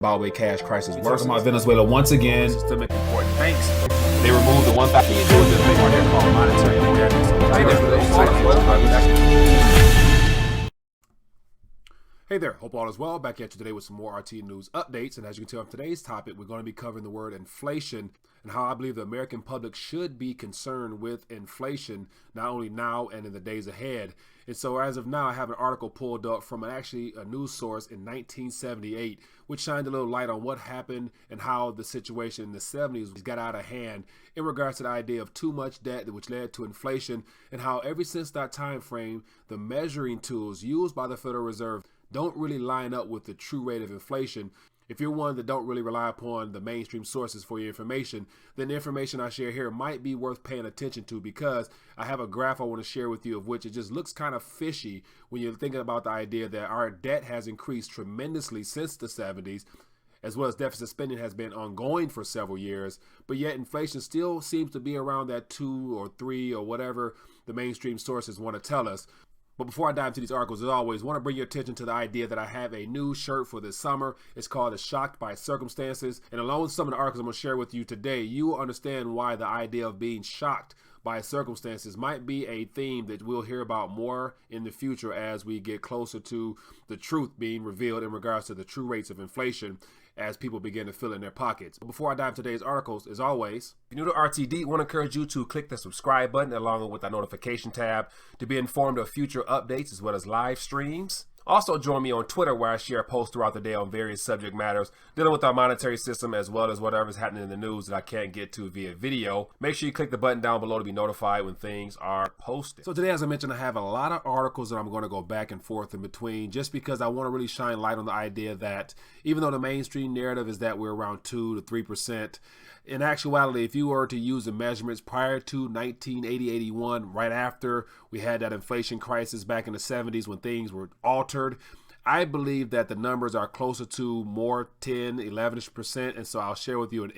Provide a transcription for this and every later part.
about way cash crisis worse. Talking about Venezuela once again. Systemic important banks. They removed the 1,000 thing right there called monetary Hey there, hope all is well. Back at you today with some more RT news updates. And as you can tell from today's topic, we're going to be covering the word inflation and how I believe the American public should be concerned with inflation, not only now and in the days ahead. And so as of now, I have an article pulled up from actually a news source in 1978, which shined a little light on what happened and how the situation in the 70s got out of hand in regards to the idea of too much debt, which led to inflation, and how ever since that time frame, the measuring tools used by the Federal Reserve don't really line up with the true rate of inflation. If you're one that don't really rely upon the mainstream sources for your information, then the information I share here might be worth paying attention to, because I have a graph I want to share with you of which it just looks kind of fishy when you're thinking about the idea that our debt has increased tremendously since the 70s, as well as deficit spending has been ongoing for several years, but yet inflation still seems to be around that 2 or 3 or whatever the mainstream sources want to tell us. But before I dive into these articles, as always, I want to bring your attention to the idea that I have a new shirt for this summer. It's called "A Shocked by Circumstances." And along with some of the articles I'm going to share with you today, you will understand why the idea of being shocked by circumstances might be a theme that we'll hear about more in the future as we get closer to the truth being revealed in regards to the true rates of inflation as people begin to fill in their pockets. But before I dive into today's articles, as always, if you're new to RTD, I want to encourage you to click the subscribe button along with the notification tab to be informed of future updates as well as live streams. Also join me on Twitter, where I share posts throughout the day on various subject matters dealing with our monetary system as well as whatever's happening in the news that I can't get to via video. Make sure you click the button down below to be notified when things are posted. So today, as I mentioned, I have a lot of articles that I'm going to go back and forth in between, just because I want to really shine light on the idea that even though the mainstream narrative is that we're around 2 to 3%, in actuality, if you were to use the measurements prior to 1980-81, right after we had that inflation crisis back in the 70s when things were altered, I believe that the numbers are closer to more 10, 11%. And so I'll share with you an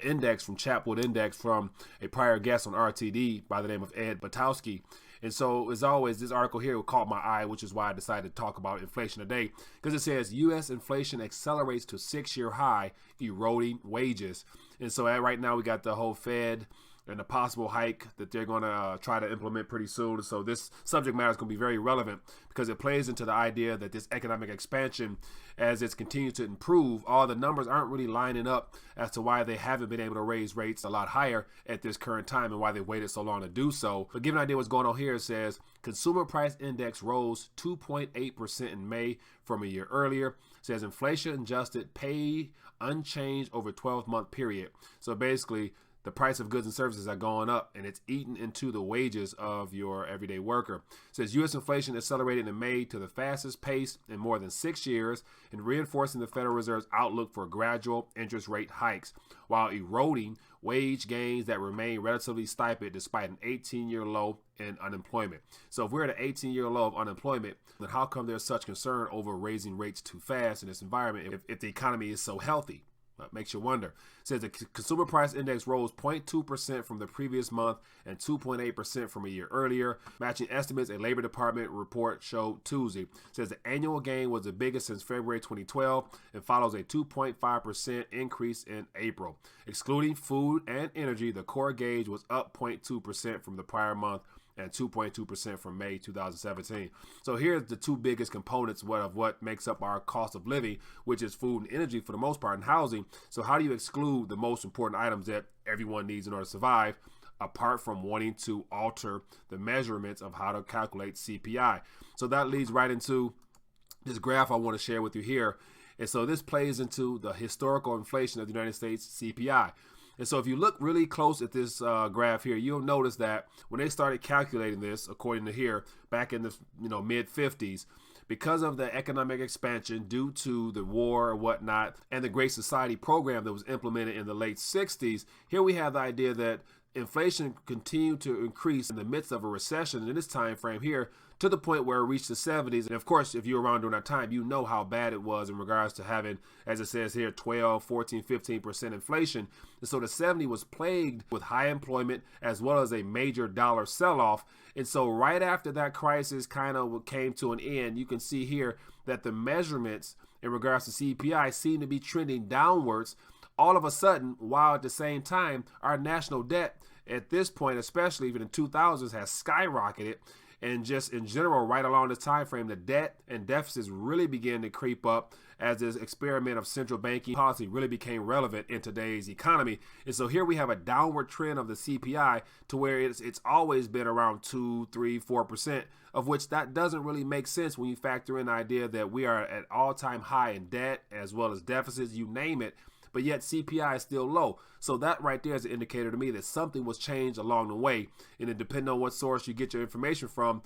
index from Chapwood index from a prior guest on RTD by the name of Ed Batowski. And so, as always, this article here caught my eye, which is why I decided to talk about inflation today, because it says U.S. inflation accelerates to 6-year high, eroding wages. And so right now we got the whole Fed and the possible hike that they're going to try to implement pretty soon. So this subject matter is going to be very relevant because it plays into the idea that this economic expansion, as it's continued to improve, all the numbers aren't really lining up as to why they haven't been able to raise rates a lot higher at this current time and why they waited so long to do so. But give an idea what's going on here, it says consumer price index rose 2.8% in May from a year earlier. It says inflation adjusted pay unchanged over 12-month period. So basically, the price of goods and services are going up, and it's eating into the wages of your everyday worker. It says U.S. inflation accelerated in May to the fastest pace in more than 6 years, and reinforcing the Federal Reserve's outlook for gradual interest rate hikes, while eroding wage gains that remain relatively stipend despite an 18-year low in unemployment. So if we're at an 18-year low of unemployment, then how come there's such concern over raising rates too fast in this environment if the economy is so healthy? That makes you wonder. It says the consumer price index rose 0.2% from the previous month and 2.8% from a year earlier, matching estimates a Labor Department report showed Tuesday. It says the annual gain was the biggest since February 2012 and follows a 2.5% increase in April. Excluding food and energy, the core gauge was up 0.2% from the prior month and 2.2% from May 2017. So here's the two biggest components of what makes up our cost of living, which is food and energy for the most part, and housing. So how do you exclude the most important items that everyone needs in order to survive, apart from wanting to alter the measurements of how to calculate CPI? So that leads right into this graph I want to share with you here. And so this plays into the historical inflation of the United States CPI. And so if you look really close at this graph here, you'll notice that when they started calculating this, according to here, back in the mid 50s, because of the economic expansion due to the war or whatnot, and the Great Society program that was implemented in the late 60s, here we have the idea that inflation continued to increase in the midst of a recession in this time frame here, to the point where it reached the 70s. And of course, if you're around during that time, you know how bad it was in regards to having, as it says here, 12, 14, 15% inflation. And so the 70s was plagued with high employment as well as a major dollar sell-off. And so right after that crisis kind of came to an end, you can see here that the measurements in regards to CPI seem to be trending downwards all of a sudden, while at the same time, our national debt at this point, especially even in 2000s, has skyrocketed. And just in general, right along this time frame, the debt and deficits really began to creep up as this experiment of central banking policy really became relevant in today's economy. And so here we have a downward trend of the CPI to where it's always been around 2, 3, 4%, of which that doesn't really make sense when you factor in the idea that we are at all-time high in debt as well as deficits, you name it. But yet CPI is still low. So that right there is an indicator to me that something was changed along the way. And it depending on what source you get your information from,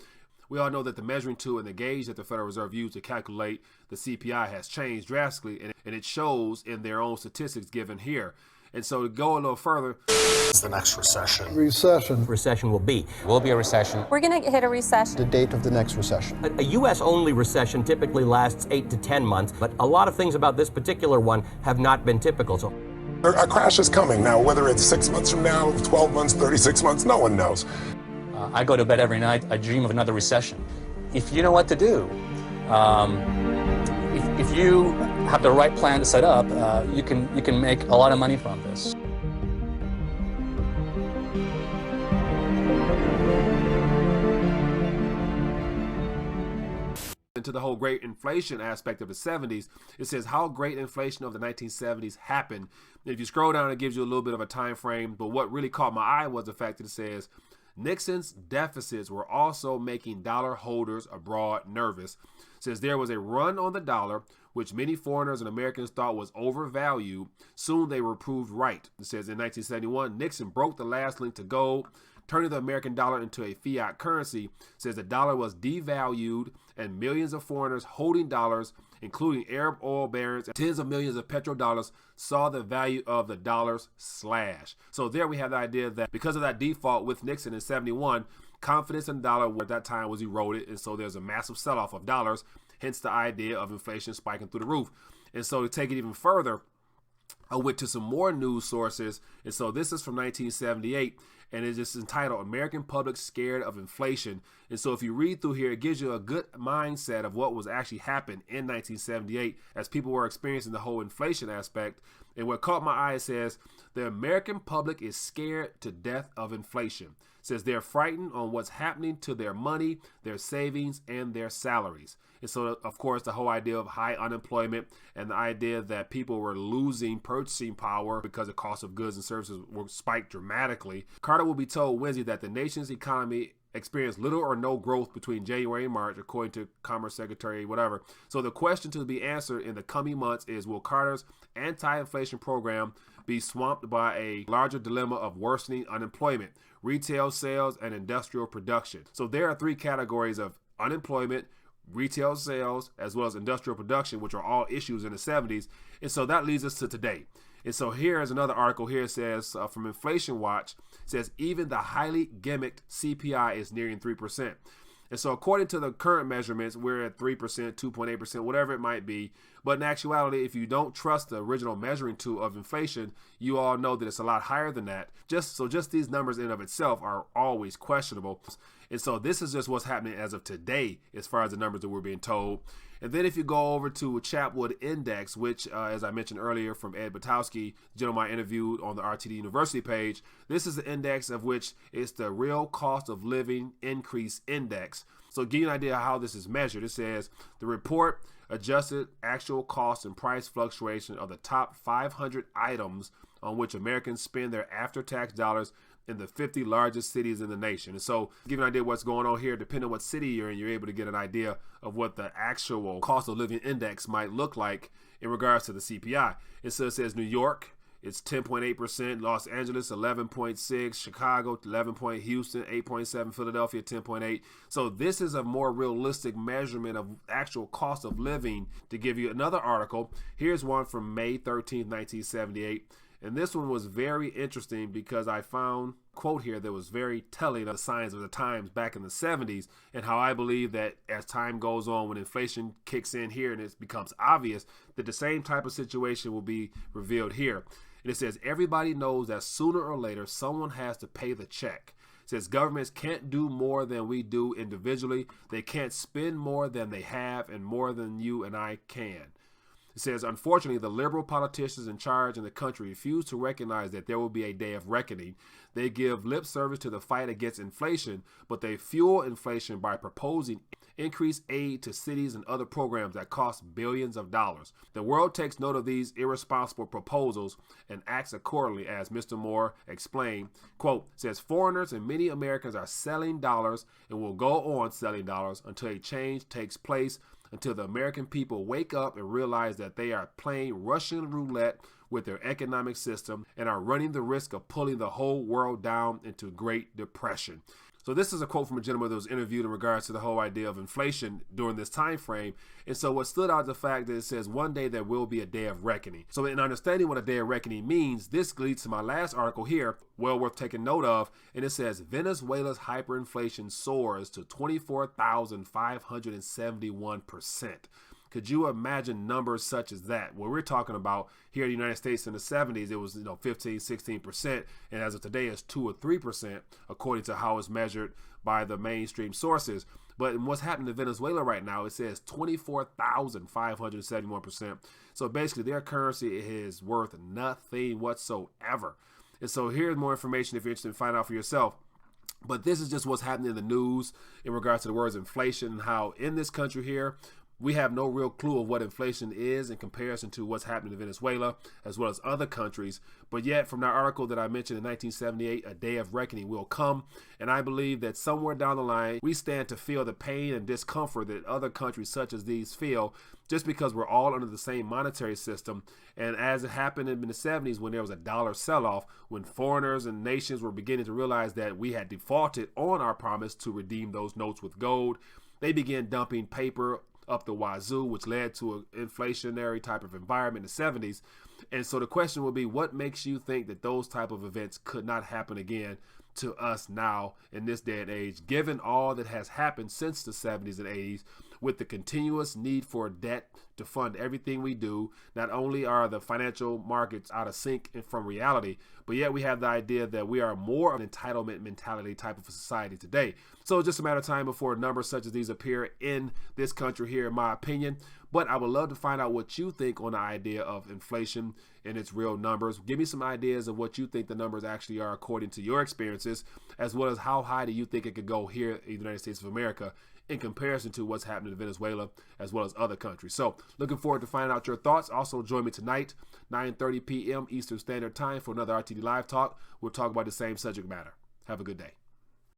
we all know that the measuring tool and the gauge that the Federal Reserve used to calculate the CPI has changed drastically, and it shows in their own statistics given here. And so to go a little further, is the next recession? Recession will be. Will be a recession. We're going to hit a recession. The date of the next recession. A U.S.-only recession typically lasts 8 to 10 months, but a lot of things about this particular one have not been typical. So a crash is coming. Now, whether it's 6 months from now, 12 months, 36 months, no one knows. I go to bed every night, I dream of another recession. If you know what to do, if you have the right plan to set up, you can make a lot of money from this. Into the whole great inflation aspect of the 70s, it says how great inflation of the 1970s happened. And if you scroll down, it gives you a little bit of a time frame, but what really caught my eye was the fact that it says Nixon's deficits were also making dollar holders abroad nervous. It says there was a run on the dollar, which many foreigners and Americans thought was overvalued. Soon they were proved right. It says in 1971, Nixon broke the last link to gold, turning the American dollar into a fiat currency. It says the dollar was devalued and millions of foreigners holding dollars, including Arab oil barons and tens of millions of petrodollars, saw the value of the dollars slash. So there we have the idea that because of that default with Nixon in 71, confidence in the dollar at that time was eroded, and so there's a massive sell-off of dollars, hence the idea of inflation spiking through the roof. And so to take it even further, I went to some more news sources, and so this is from 1978, and it's just entitled American Public Scared of Inflation. And so if you read through here, it gives you a good mindset of what was actually happened in 1978 as people were experiencing the whole inflation aspect. And what caught my eye says the American public is scared to death of inflation. It says they're frightened on what's happening to their money, their savings, and their salaries. And so, of course, the whole idea of high unemployment and the idea that people were losing purchasing power because the cost of goods and services were spiked dramatically. Carter will be told Wednesday that the nation's economy experienced little or no growth between January and March, according to Commerce Secretary, whatever. So the question to be answered in the coming months is, will Carter's anti-inflation program be swamped by a larger dilemma of worsening unemployment, retail sales, and industrial production? So there are three categories of unemployment, retail sales, as well as industrial production, which are all issues in the 70s. And so that leads us to today. And so here's another article here. It says from Inflation Watch, it says even the highly gimmicked CPI is nearing 3%. And so according to the current measurements, we're at 3%, 2.8%, whatever it might be. But in actuality, if you don't trust the original measuring tool of inflation, you all know that it's a lot higher than that. Just these numbers in and of itself are always questionable. And so this is just what's happening as of today, as far as the numbers that we're being told. And then if you go over to Chapwood Index, which, as I mentioned earlier from Ed Batowski, the gentleman I interviewed on the RTD University page, this is the index of which is the real cost of living increase index. So to give you an idea of how this is measured, it says the report adjusted actual cost and price fluctuation of the top 500 items on which Americans spend their after-tax dollars in the 50 largest cities in the nation. And so to give you an idea of what's going on here, depending on what city you're in, you're able to get an idea of what the actual cost of living index might look like in regards to the CPI. And so it says New York, it's 10.8%, Los Angeles 11.6%, Chicago 11%, Houston 8.7%, Philadelphia 10.8%. So this is a more realistic measurement of actual cost of living. To give you another article, here's one from May 13th, 1978. And this one was very interesting because I found a quote here that was very telling of the signs of the times back in the 70s, and how I believe that as time goes on, when inflation kicks in here and it becomes obvious, that the same type of situation will be revealed here. And it says, everybody knows that sooner or later someone has to pay the check. It says governments can't do more than we do individually. They can't spend more than they have and more than you and I can. It says, unfortunately, the liberal politicians in charge in the country refuse to recognize that there will be a day of reckoning. They give lip service to the fight against inflation, but they fuel inflation by proposing increased aid to cities and other programs that cost billions of dollars. The world takes note of these irresponsible proposals and acts accordingly, as Mr. Moore explained. Quote, says, foreigners and many Americans are selling dollars and will go on selling dollars until a change takes place, until the American people wake up and realize that they are playing Russian roulette with their economic system and are running the risk of pulling the whole world down into Great Depression. So this is a quote from a gentleman that was interviewed in regards to the whole idea of inflation during this time frame. And so what stood out is the fact that it says one day there will be a day of reckoning. So in understanding what a day of reckoning means, this leads to my last article here, well worth taking note of. And it says Venezuela's hyperinflation soars to 24,571%. Could you imagine numbers such as that? Well, we're talking about here in the United States in the 70s, it was 15, 16%. And as of today, it's 2 or 3%, according to how it's measured by the mainstream sources. But in what's happening in Venezuela right now, it says 24,571%. So basically, their currency is worth nothing whatsoever. And so here's more information if you're interested in finding out for yourself. But this is just what's happening in the news in regards to the words inflation and how in this country here, we have no real clue of what inflation is in comparison to what's happening in Venezuela as well as other countries. But yet, from that article that I mentioned in 1978, a day of reckoning will come. And I believe that somewhere down the line, we stand to feel the pain and discomfort that other countries such as these feel, just because we're all under the same monetary system. And as it happened in the 70s when there was a dollar sell-off, when foreigners and nations were beginning to realize that we had defaulted on our promise to redeem those notes with gold, they began dumping paper up the wazoo, which led to an inflationary type of environment in the 70s. And so the question will be, what makes you think that those type of events could not happen again to us now in this day and age, given all that has happened since the 70s and 80s, with the continuous need for debt to fund everything we do? Not only are the financial markets out of sync from reality, but yet we have the idea that we are more of an entitlement mentality type of society today. So it's just a matter of time before numbers such as these appear in this country here, in my opinion. But I would love to find out what you think on the idea of inflation and its real numbers. Give me some ideas of what you think the numbers actually are according to your experiences, as well as how high do you think it could go here in the United States of America in comparison to what's happening in Venezuela as well as other countries. So looking forward to finding out your thoughts. Also join me tonight, 9:30 p.m. Eastern Standard Time for another RTD Live Talk. We'll talk about the same subject matter. Have a good day.